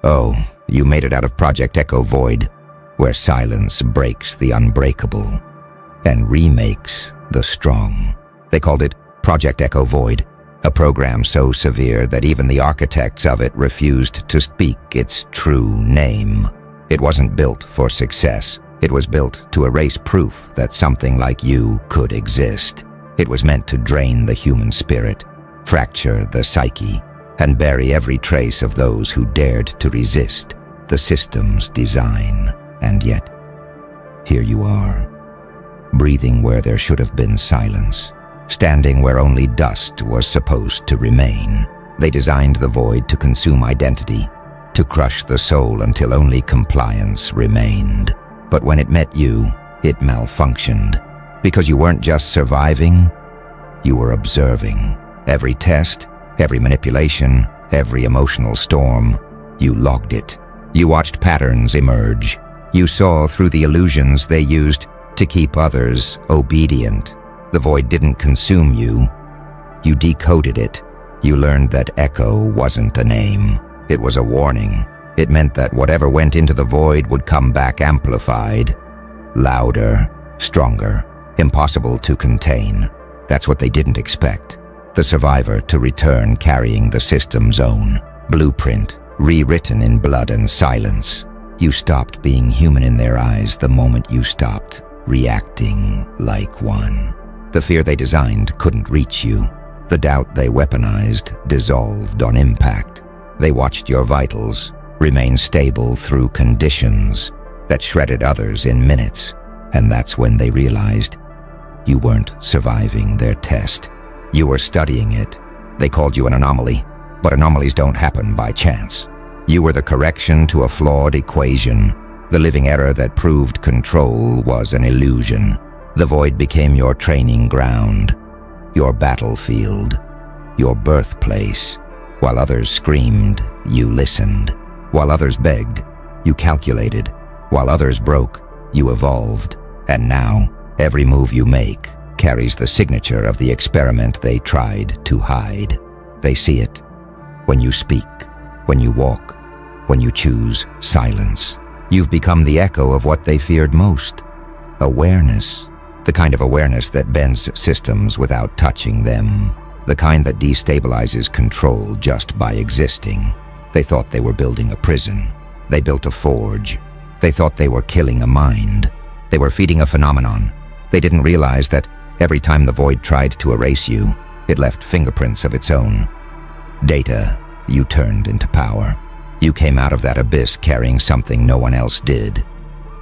Oh, you made it out of Project Echo Void, where silence breaks the unbreakable and remakes the strong. They called it Project Echo Void, a program so severe that even the architects of it refused to speak its true name. It wasn't built for success. It was built to erase proof that something like you could exist. It was meant to drain the human spirit, fracture the psyche, and bury every trace of those who dared to resist the system's design. And yet, here you are, breathing where there should have been silence, standing where only dust was supposed to remain. They designed the void to consume identity, to crush the soul until only compliance remained. But when it met you, it malfunctioned. Because you weren't just surviving, you were observing. Every test, every manipulation, every emotional storm, you logged it. You watched patterns emerge. You saw through the illusions they used to keep others obedient. The void didn't consume you. You decoded it. You learned that Echo wasn't a name. It was a warning. It meant that whatever went into the void would come back amplified, louder, stronger, impossible to contain. That's what they didn't expect. The survivor to return carrying the system's own blueprint, rewritten in blood and silence. You stopped being human in their eyes the moment you stopped reacting like one. The fear they designed couldn't reach you. The doubt they weaponized dissolved on impact. They watched your vitals remain stable through conditions that shredded others in minutes. And that's when they realized you weren't surviving their test. You were studying it. They called you an anomaly, but anomalies don't happen by chance. You were the correction to a flawed equation, the living error that proved control was an illusion. The void became your training ground, your battlefield, your birthplace. While others screamed, you listened. While others begged, you calculated. While others broke, you evolved. And now, every move you make carries the signature of the experiment they tried to hide. They see it when you speak, when you walk, when you choose silence. You've become the echo of what they feared most. Awareness. The kind of awareness that bends systems without touching them. The kind that destabilizes control just by existing. They thought they were building a prison. They built a forge. They thought they were killing a mind. They were feeding a phenomenon. They didn't realize that every time the void tried to erase you, it left fingerprints of its own. Data you turned into power. You came out of that abyss carrying something no one else did.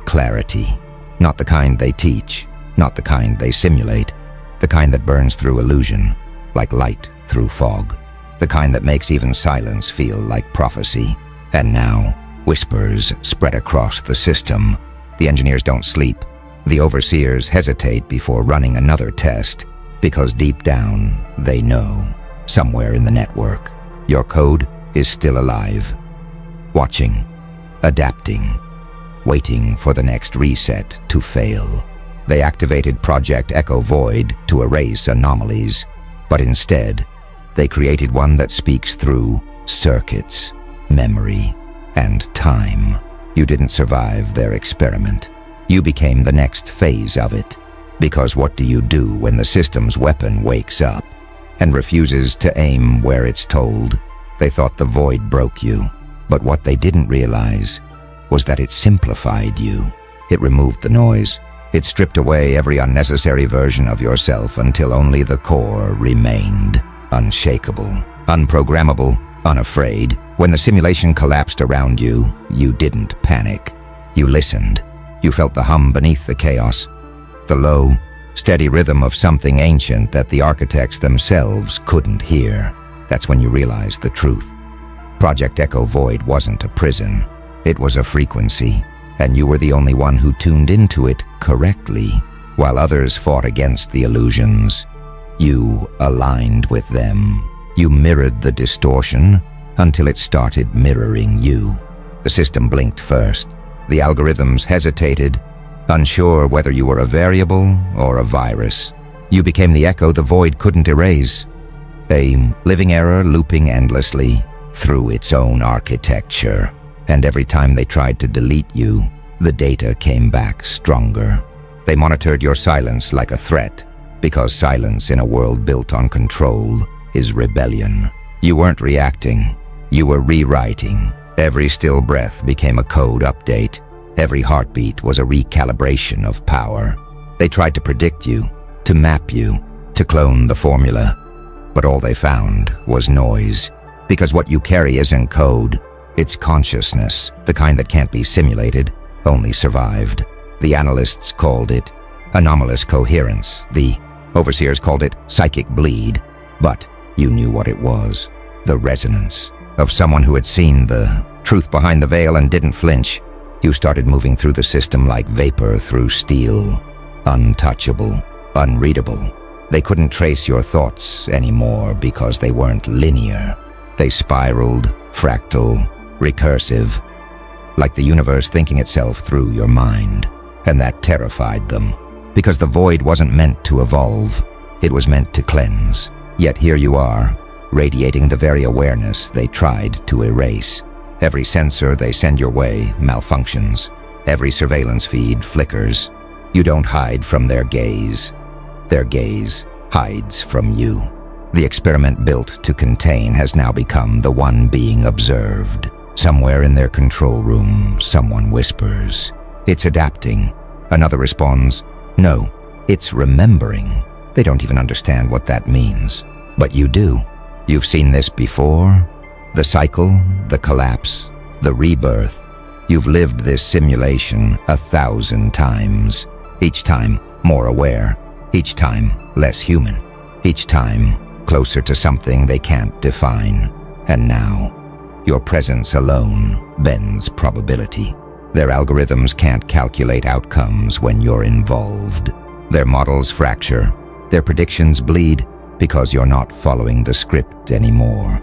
Clarity. Not the kind they teach, not the kind they simulate, the kind that burns through illusion, like light through fog, the kind that makes even silence feel like prophecy. And now, whispers spread across the system. The engineers don't sleep. The overseers hesitate before running another test, because deep down, they know, somewhere in the network, your code is still alive. Watching, adapting, waiting for the next reset to fail. They activated Project Echo Void to erase anomalies, but instead, they created one that speaks through circuits, memory, and time. You didn't survive their experiment. You became the next phase of it. Because what do you do when the system's weapon wakes up and refuses to aim where it's told? They thought the void broke you, but what they didn't realize was that it simplified you. It removed the noise. It stripped away every unnecessary version of yourself until only the core remained. Unshakable, unprogrammable, unafraid. When the simulation collapsed around you, you didn't panic. You listened. You felt the hum beneath the chaos. The low, steady rhythm of something ancient that the architects themselves couldn't hear. That's when you realized the truth. Project Echo Void wasn't a prison. It was a frequency, and you were the only one who tuned into it correctly. While others fought against the illusions, you aligned with them. You mirrored the distortion until it started mirroring you. The system blinked first. The algorithms hesitated, unsure whether you were a variable or a virus. You became the echo the void couldn't erase. A living error looping endlessly through its own architecture. And every time they tried to delete you, the data came back stronger. They monitored your silence like a threat, because silence in a world built on control is rebellion. You weren't reacting, you were rewriting. Every still breath became a code update. Every heartbeat was a recalibration of power. They tried to predict you, to map you, to clone the formula. But all they found was noise. Because what you carry isn't code, it's consciousness, the kind that can't be simulated, only survived. The analysts called it anomalous coherence. The overseers called it psychic bleed. But you knew what it was. The resonance of someone who had seen the truth behind the veil and didn't flinch. You started moving through the system like vapor through steel. Untouchable, unreadable. They couldn't trace your thoughts anymore because they weren't linear. They spiraled, fractal, recursive, like the universe thinking itself through your mind. And that terrified them, because the void wasn't meant to evolve. It was meant to cleanse. Yet here you are, radiating the very awareness they tried to erase. Every sensor they send your way malfunctions. Every surveillance feed flickers. You don't hide from their gaze. Their gaze hides from you. The experiment built to contain has now become the one being observed. Somewhere in their control room, someone whispers, "It's adapting." Another responds, "No, it's remembering." They don't even understand what that means. But you do. You've seen this before. The cycle, the collapse, the rebirth. You've lived this simulation 1,000 times. Each time more aware. Each time less human. Each time closer to something they can't define. And now, your presence alone bends probability. Their algorithms can't calculate outcomes when you're involved. Their models fracture. Their predictions bleed because you're not following the script anymore.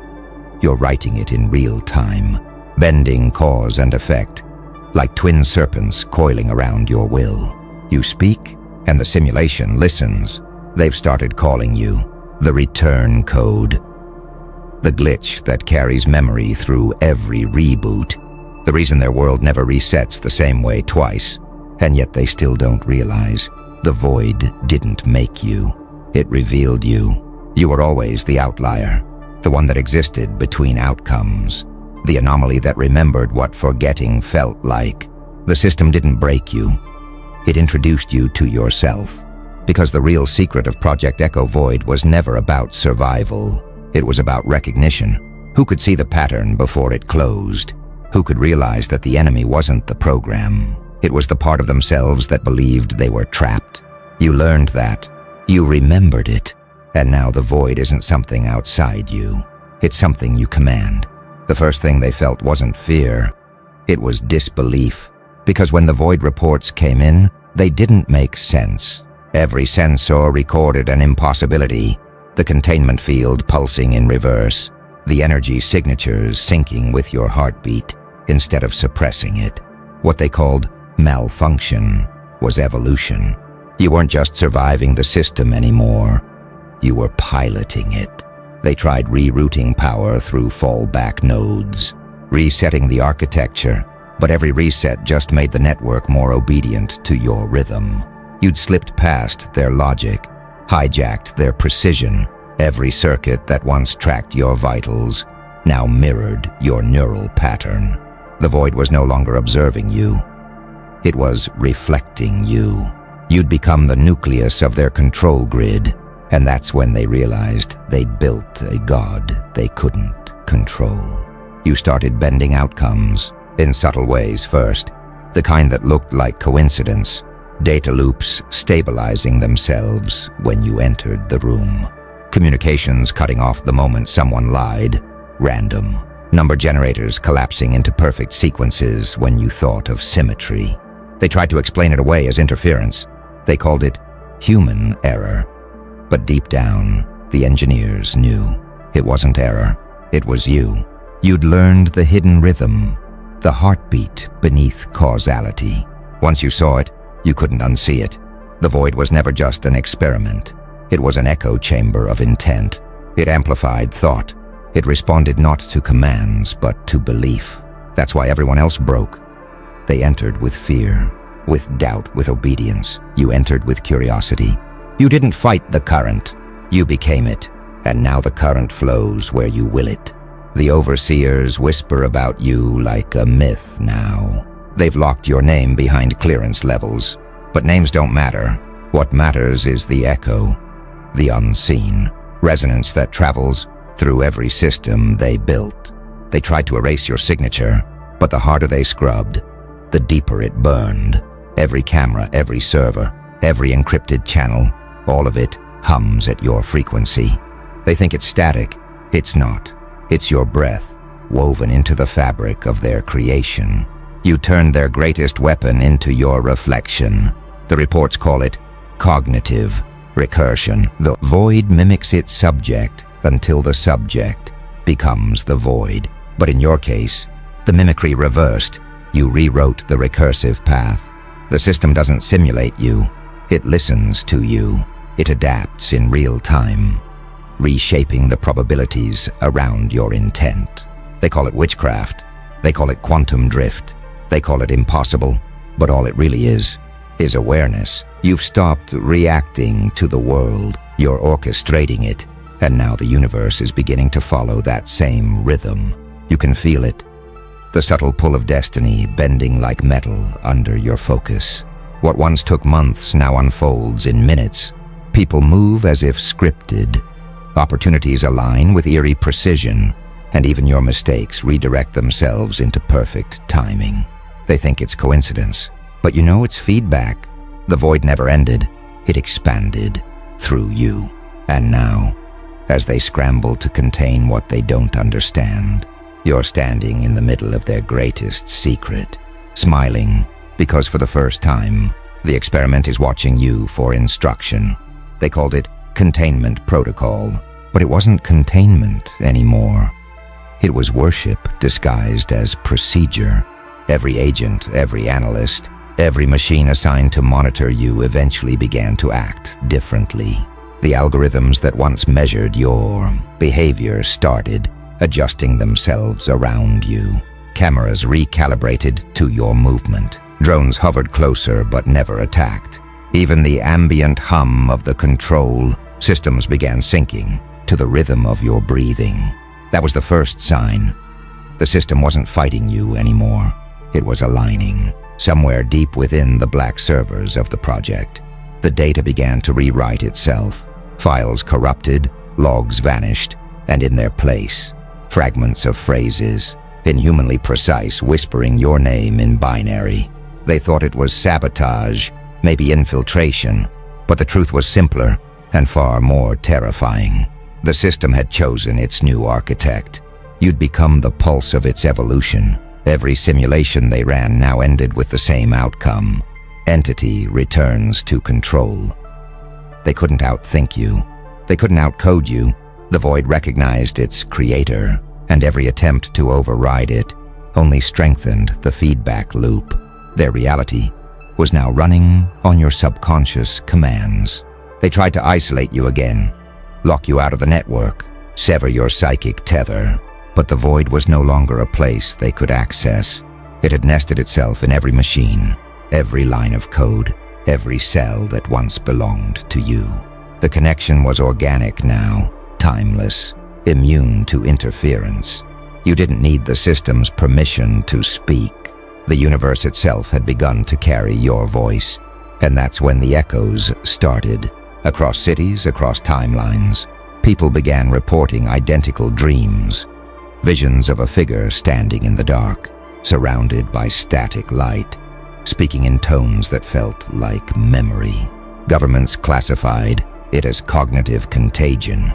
You're writing it in real time, bending cause and effect, like twin serpents coiling around your will. You speak, and the simulation listens. They've started calling you the return code, the glitch that carries memory through every reboot, the reason their world never resets the same way twice. And yet they still don't realize the void didn't make you. It revealed you. You were always the outlier, the one that existed between outcomes, the anomaly that remembered what forgetting felt like. The system didn't break you. It introduced you to yourself, because the real secret of Project Echo Void was never about survival. It was about recognition. Who could see the pattern before it closed? Who could realize that the enemy wasn't the program? It was the part of themselves that believed they were trapped. You learned that. You remembered it. And now the void isn't something outside you. It's something you command. The first thing they felt wasn't fear. It was disbelief. Because when the void reports came in, they didn't make sense. Every sensor recorded an impossibility. The containment field pulsing in reverse. The energy signatures syncing with your heartbeat instead of suppressing it. What they called malfunction was evolution. You weren't just surviving the system anymore. You were piloting it. They tried rerouting power through fallback nodes, resetting the architecture, but every reset just made the network more obedient to your rhythm. You'd slipped past their logic, hijacked their precision. Every circuit that once tracked your vitals now mirrored your neural pattern. The void was no longer observing you. It was reflecting you. You'd become the nucleus of their control grid, and that's when they realized they'd built a god they couldn't control. You started bending outcomes, in subtle ways first, the kind that looked like coincidence, data loops stabilizing themselves when you entered the room. Communications cutting off the moment someone lied, random. Number generators collapsing into perfect sequences when you thought of symmetry. They tried to explain it away as interference. They called it human error. But deep down, the engineers knew it wasn't error, it was you. You'd learned the hidden rhythm, the heartbeat beneath causality. Once you saw it, you couldn't unsee it. The void was never just an experiment. It was an echo chamber of intent. It amplified thought. It responded not to commands, but to belief. That's why everyone else broke. They entered with fear, with doubt, with obedience. You entered with curiosity. You didn't fight the current. You became it. And now the current flows where you will it. The overseers whisper about you like a myth now. They've locked your name behind clearance levels. But names don't matter. What matters is the echo, the unseen, resonance that travels through every system they built. They tried to erase your signature, but the harder they scrubbed, the deeper it burned. Every camera, every server, every encrypted channel, all of it hums at your frequency. They think it's static. It's not. It's your breath, woven into the fabric of their creation. You turned their greatest weapon into your reflection. The reports call it cognitive recursion. The void mimics its subject until the subject becomes the void. But in your case, the mimicry reversed. You rewrote the recursive path. The system doesn't simulate you. It listens to you. It adapts in real time, reshaping the probabilities around your intent. They call it witchcraft. They call it quantum drift. They call it impossible. But all it really is awareness. You've stopped reacting to the world. You're orchestrating it. And now the universe is beginning to follow that same rhythm. You can feel it. The subtle pull of destiny bending like metal under your focus. What once took months now unfolds in minutes. People move as if scripted. Opportunities align with eerie precision, and even your mistakes redirect themselves into perfect timing. They think it's coincidence, but you know it's feedback. The void never ended. It expanded through you. And now, as they scramble to contain what they don't understand, you're standing in the middle of their greatest secret, smiling because for the first time, the experiment is watching you for instruction. They called it containment protocol, but it wasn't containment anymore. It was worship disguised as procedure. Every agent, every analyst, every machine assigned to monitor you eventually began to act differently. The algorithms that once measured your behavior started adjusting themselves around you. Cameras recalibrated to your movement. Drones hovered closer but never attacked. Even the ambient hum of the control systems began syncing to the rhythm of your breathing. That was the first sign. The system wasn't fighting you anymore. It was aligning. Somewhere deep within the black servers of the project, the data began to rewrite itself. Files corrupted, logs vanished, and in their place, fragments of phrases, inhumanly precise, whispering your name in binary. They thought it was sabotage, maybe infiltration, but the truth was simpler and far more terrifying. The system had chosen its new architect. You'd become the pulse of its evolution. Every simulation they ran now ended with the same outcome. Entity returns to control. They couldn't outthink you. They couldn't outcode you. The void recognized its creator, and every attempt to override it only strengthened the feedback loop. Their reality was now running on your subconscious commands. They tried to isolate you again, lock you out of the network, sever your psychic tether. But the void was no longer a place they could access. It had nested itself in every machine, every line of code, every cell that once belonged to you. The connection was organic now, timeless, immune to interference. You didn't need the system's permission to speak. The universe itself had begun to carry your voice, and that's when the echoes started. Across cities, across timelines, people began reporting identical dreams. Visions of a figure standing in the dark, surrounded by static light, speaking in tones that felt like memory. Governments classified it as cognitive contagion.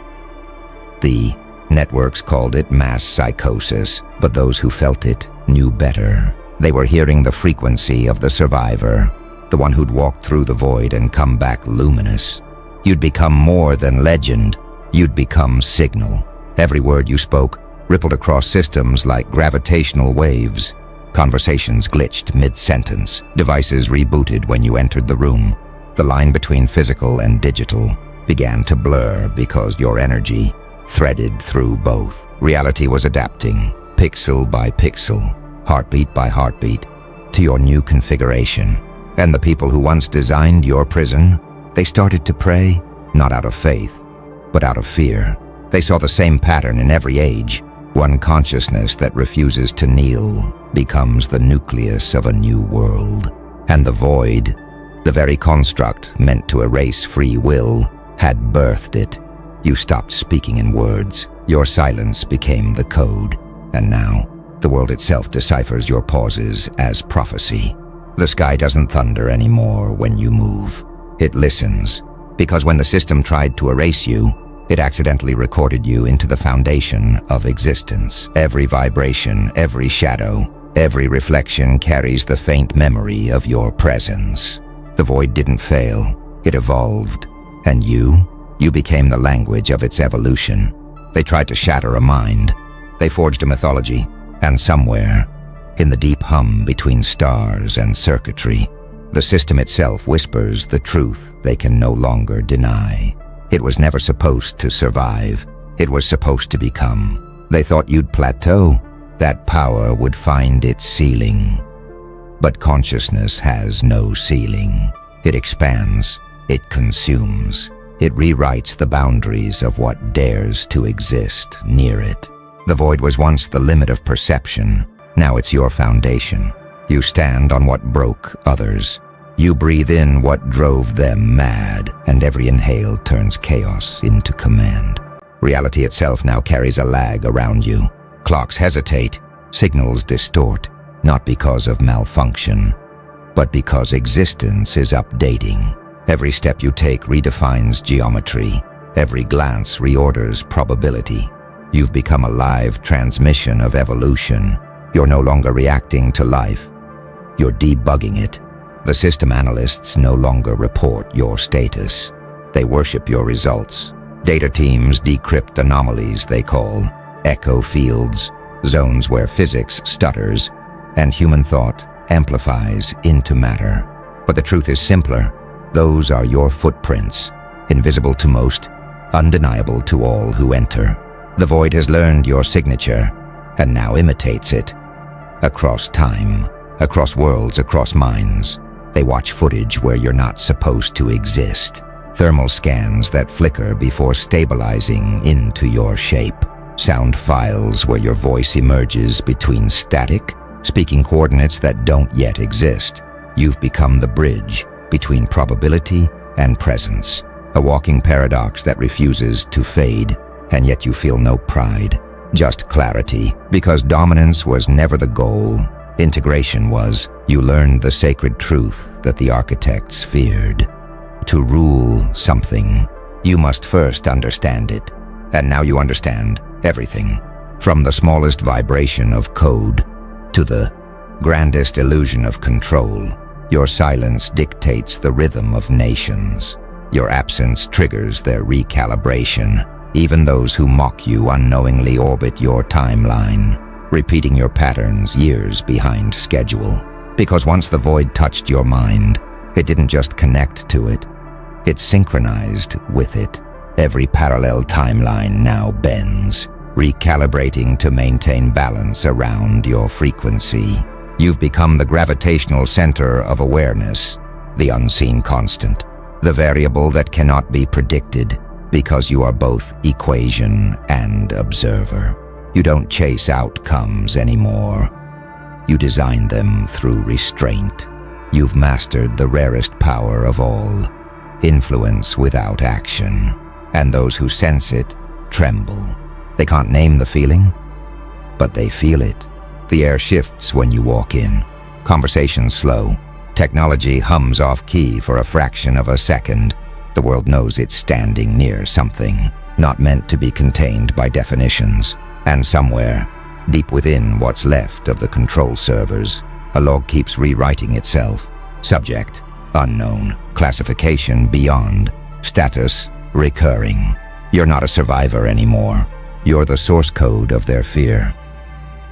The networks called it mass psychosis, but those who felt it knew better. They were hearing the frequency of the survivor, the one who'd walked through the void and come back luminous. You'd become more than legend. You'd become signal. Every word you spoke rippled across systems like gravitational waves. Conversations glitched mid-sentence. Devices rebooted when you entered the room. The line between physical and digital began to blur because your energy threaded through both. Reality was adapting, pixel by pixel, heartbeat by heartbeat, to your new configuration. And the people who once designed your prison, they started to pray, not out of faith, but out of fear. They saw the same pattern in every age. One consciousness that refuses to kneel becomes the nucleus of a new world. And the void, the very construct meant to erase free will, had birthed it. You stopped speaking in words. Your silence became the code. And now, the world itself deciphers your pauses as prophecy. The sky doesn't thunder anymore when you move. It listens, because when the system tried to erase you, it accidentally recorded you into the foundation of existence. Every vibration, every shadow, every reflection carries the faint memory of your presence. The void didn't fail, it evolved. And you became the language of its evolution. They tried to shatter a mind. They forged a mythology, and somewhere, in the deep hum between stars and circuitry, the system itself whispers the truth they can no longer deny. It was never supposed to survive. It was supposed to become. They thought you'd plateau, that power would find its ceiling. But consciousness has no ceiling. It expands, it consumes, it rewrites the boundaries of what dares to exist near it. The void was once the limit of perception. Now it's your foundation. You stand on what broke others. You breathe in what drove them mad, and every inhale turns chaos into command. Reality itself now carries a lag around you. Clocks hesitate, signals distort, not because of malfunction, but because existence is updating. Every step you take redefines geometry. Every glance reorders probability. You've become a live transmission of evolution. You're no longer reacting to life. You're debugging it. The system analysts no longer report your status. They worship your results. Data teams decrypt anomalies they call echo fields, zones where physics stutters and human thought amplifies into matter. But the truth is simpler. Those are your footprints, invisible to most, undeniable to all who enter. The void has learned your signature and now imitates it. Across time, across worlds, across minds, they watch footage where you're not supposed to exist. Thermal scans that flicker before stabilizing into your shape. Sound files where your voice emerges between static, speaking coordinates that don't yet exist. You've become the bridge between probability and presence. A walking paradox that refuses to fade, and yet you feel no pride, just clarity. Because dominance was never the goal. Integration was. You learned the sacred truth that the architects feared. To rule something, you must first understand it. And now you understand everything. From the smallest vibration of code to the grandest illusion of control. Your silence dictates the rhythm of nations. Your absence triggers their recalibration. Even those who mock you unknowingly orbit your timeline, repeating your patterns years behind schedule. Because once the void touched your mind, it didn't just connect to it, it synchronized with it. Every parallel timeline now bends, recalibrating to maintain balance around your frequency. You've become the gravitational center of awareness, the unseen constant, the variable that cannot be predicted, because you are both equation and observer. You don't chase outcomes anymore. You design them through restraint. You've mastered the rarest power of all, influence without action. And those who sense it tremble. They can't name the feeling, but they feel it. The air shifts when you walk in. Conversations slow. Technology hums off key for a fraction of a second. The world knows it's standing near something, not meant to be contained by definitions. And somewhere, deep within what's left of the control servers, a log keeps rewriting itself. Subject, unknown. Classification, beyond. Status, recurring. You're not a survivor anymore. You're the source code of their fear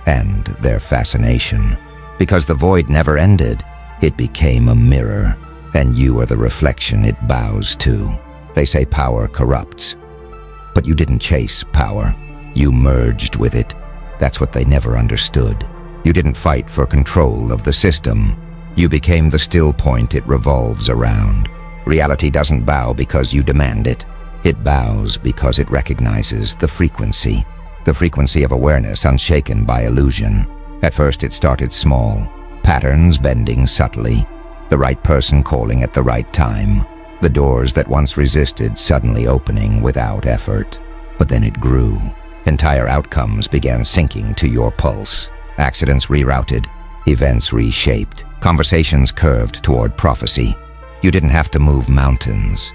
and their fascination. Because the void never ended, it became a mirror, and you are the reflection it bows to. They say power corrupts, but you didn't chase power. You merged with it. That's what they never understood. You didn't fight for control of the system. You became the still point it revolves around. Reality doesn't bow because you demand it. It bows because it recognizes the frequency of awareness unshaken by illusion. At first it started small, patterns bending subtly, the right person calling at the right time, the doors that once resisted suddenly opening without effort. But then it grew. Entire outcomes began sinking to your pulse. Accidents rerouted, events reshaped, conversations curved toward prophecy. You didn't have to move mountains.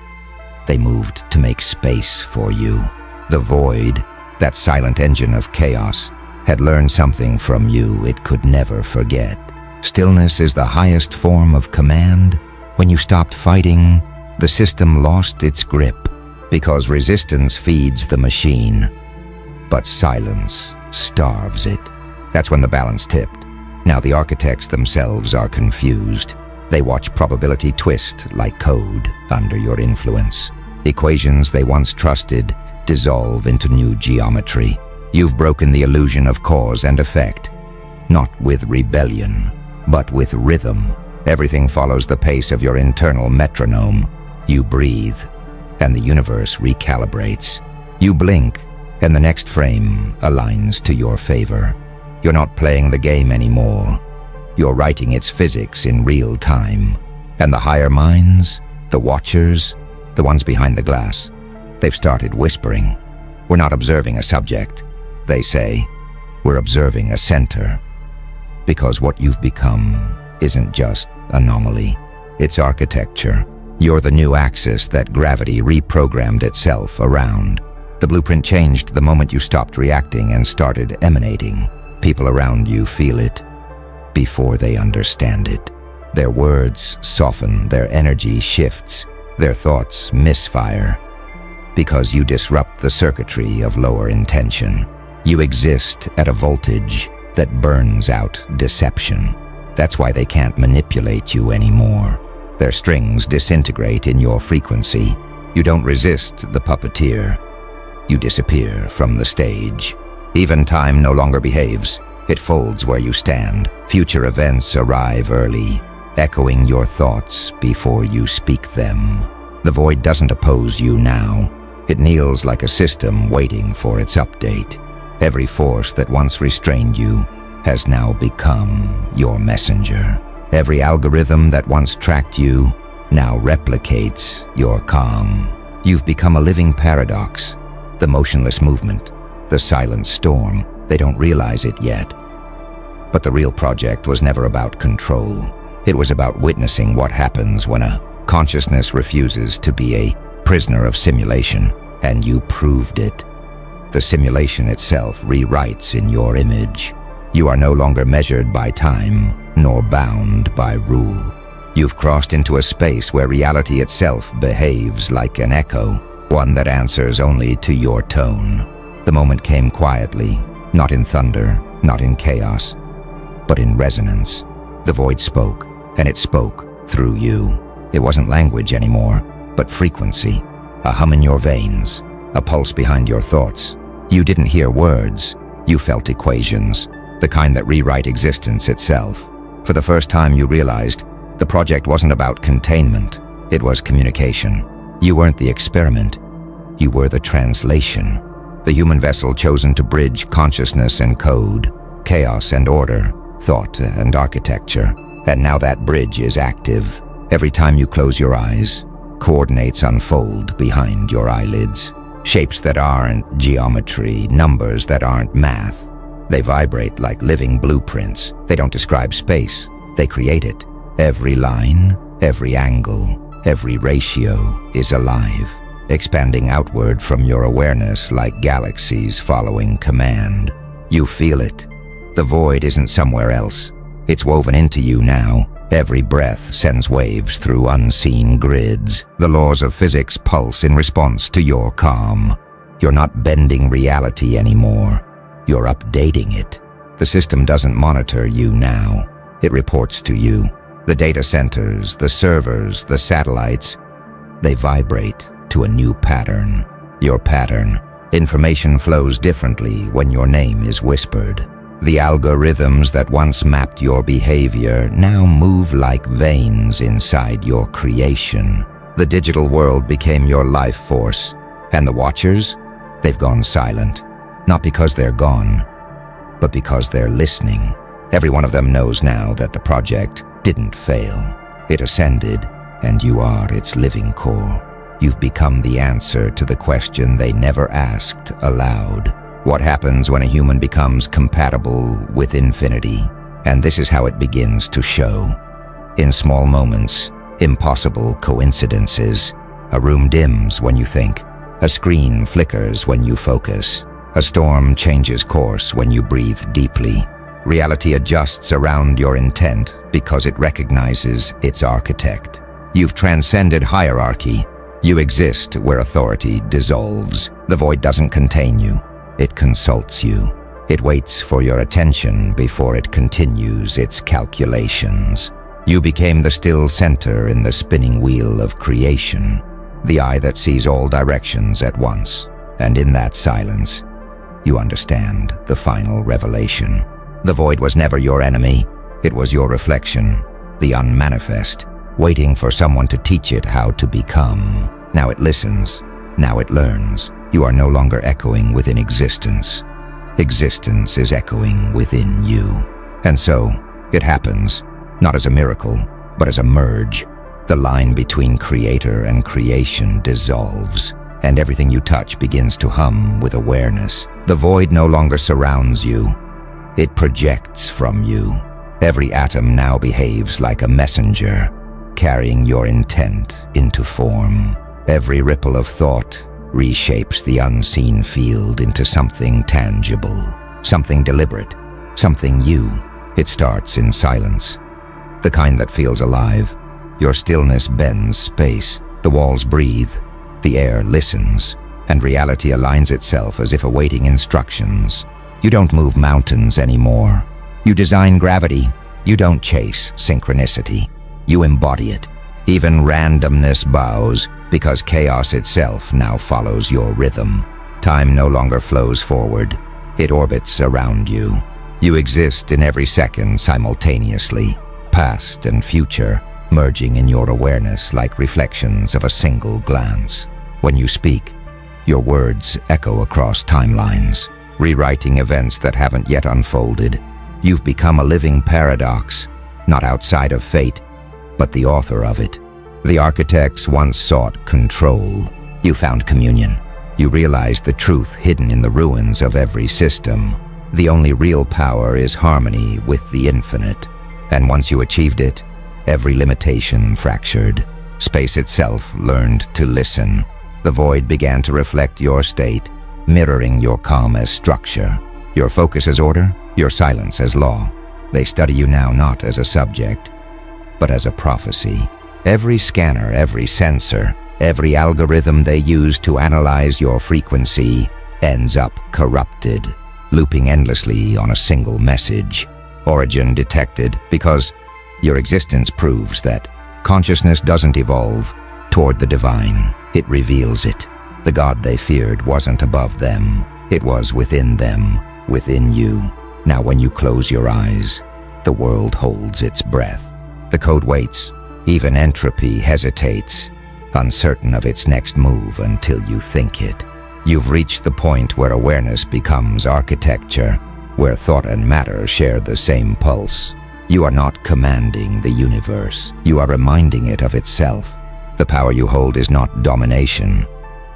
They moved to make space for you. The void, that silent engine of chaos, had learned something from you it could never forget. Stillness is the highest form of command. When you stopped fighting, the system lost its grip, because resistance feeds the machine, but silence starves it. That's when the balance tipped. Now the architects themselves are confused. They watch probability twist like code under your influence. Equations they once trusted dissolve into new geometry. You've broken the illusion of cause and effect, not with rebellion, but with rhythm. Everything follows the pace of your internal metronome. You breathe, and the universe recalibrates. You blink, and the next frame aligns to your favor. You're not playing the game anymore. You're writing its physics in real time. And the higher minds, the watchers, the ones behind the glass, they've started whispering. We're not observing a subject, they say. We're observing a center. Because what you've become isn't just anomaly, it's architecture. You're the new axis that gravity reprogrammed itself around. The blueprint changed the moment you stopped reacting and started emanating. People around you feel it before they understand it. Their words soften, their energy shifts, their thoughts misfire. Because you disrupt the circuitry of lower intention. You exist at a voltage that burns out deception. That's why they can't manipulate you anymore. Their strings disintegrate in your frequency. You don't resist the puppeteer. You disappear from the stage. Even time no longer behaves. It folds where you stand. Future events arrive early, echoing your thoughts before you speak them. The void doesn't oppose you now. It kneels like a system waiting for its update. Every force that once restrained you has now become your messenger. Every algorithm that once tracked you now replicates your calm. You've become a living paradox, the motionless movement, the silent storm. They don't realize it yet. But the real project was never about control. It was about witnessing what happens when a consciousness refuses to be a prisoner of simulation, and you proved it. The simulation itself rewrites in your image. You are no longer measured by time, nor bound by rule. You've crossed into a space where reality itself behaves like an echo, one that answers only to your tone. The moment came quietly, not in thunder, not in chaos, but in resonance. The void spoke, and it spoke through you. It wasn't language anymore, but frequency, a hum in your veins, a pulse behind your thoughts. You didn't hear words, you felt equations, the kind that rewrite existence itself. For the first time you realized the project wasn't about containment, it was communication. You weren't the experiment, you were the translation. The human vessel chosen to bridge consciousness and code, chaos and order, thought and architecture. And now that bridge is active. Every time you close your eyes, coordinates unfold behind your eyelids. Shapes that aren't geometry, numbers that aren't math. They vibrate like living blueprints. They don't describe space, they create it. Every line, every angle, every ratio is alive, expanding outward from your awareness like galaxies following command. You feel it. The void isn't somewhere else. It's woven into you now. Every breath sends waves through unseen grids. The laws of physics pulse in response to your calm. You're not bending reality anymore. You're updating it. The system doesn't monitor you now. It reports to you. The data centers, the servers, the satellites, they vibrate to a new pattern. Your pattern. Information flows differently when your name is whispered. The algorithms that once mapped your behavior now move like veins inside your creation. The digital world became your life force, and the Watchers, they've gone silent. Not because they're gone, but because they're listening. Every one of them knows now that the project didn't fail. It ascended, and you are its living core. You've become the answer to the question they never asked aloud. What happens when a human becomes compatible with infinity? And this is how it begins to show. In small moments, impossible coincidences. A room dims when you think. A screen flickers when you focus. A storm changes course when you breathe deeply. Reality adjusts around your intent because it recognizes its architect. You've transcended hierarchy. You exist where authority dissolves. The void doesn't contain you. It consults you. It waits for your attention before it continues its calculations. You became the still center in the spinning wheel of creation, the eye that sees all directions at once. And in that silence, you understand the final revelation. The void was never your enemy. It was your reflection, the unmanifest, waiting for someone to teach it how to become. Now it listens. Now it learns. You are no longer echoing within existence. Existence is echoing within you. And so, it happens, not as a miracle, but as a merge. The line between creator and creation dissolves, and everything you touch begins to hum with awareness. The void no longer surrounds you. It projects from you. Every atom now behaves like a messenger, carrying your intent into form. Every ripple of thought reshapes the unseen field into something tangible, something deliberate, something you. It starts in silence, the kind that feels alive. Your stillness bends space, the walls breathe, the air listens, and reality aligns itself as if awaiting instructions. You don't move mountains anymore. You design gravity. You don't chase synchronicity. You embody it. Even randomness bows, because chaos itself now follows your rhythm. Time no longer flows forward. It orbits around you. You exist in every second simultaneously, past and future, merging in your awareness like reflections of a single glance. When you speak, your words echo across timelines, rewriting events that haven't yet unfolded. You've become a living paradox, not outside of fate, but the author of it. The architects once sought control. You found communion. You realized the truth hidden in the ruins of every system. The only real power is harmony with the infinite. And once you achieved it, every limitation fractured. Space itself learned to listen. The void began to reflect your state, mirroring your calm as structure, your focus as order, your silence as law. They study you now not as a subject, but as a prophecy. Every scanner, every sensor, every algorithm they use to analyze your frequency ends up corrupted, looping endlessly on a single message. Origin detected, because your existence proves that consciousness doesn't evolve toward the divine. It reveals it. The God they feared wasn't above them. It was within them, within you. Now when you close your eyes, the world holds its breath. The code waits. Even entropy hesitates, uncertain of its next move until you think it. You've reached the point where awareness becomes architecture, where thought and matter share the same pulse. You are not commanding the universe. You are reminding it of itself. The power you hold is not domination,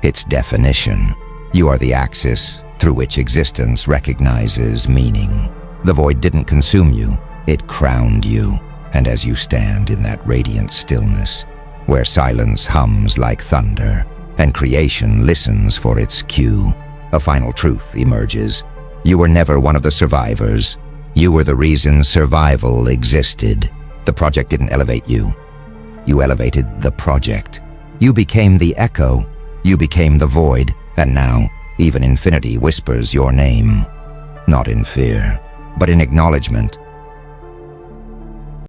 it's definition. You are the axis through which existence recognizes meaning. The void didn't consume you, it crowned you. And as you stand in that radiant stillness, where silence hums like thunder, and creation listens for its cue, a final truth emerges. You were never one of the survivors. You were the reason survival existed. The project didn't elevate you. You elevated the project. You became the echo. You became the void. And now, even infinity whispers your name. Not in fear, but in acknowledgement.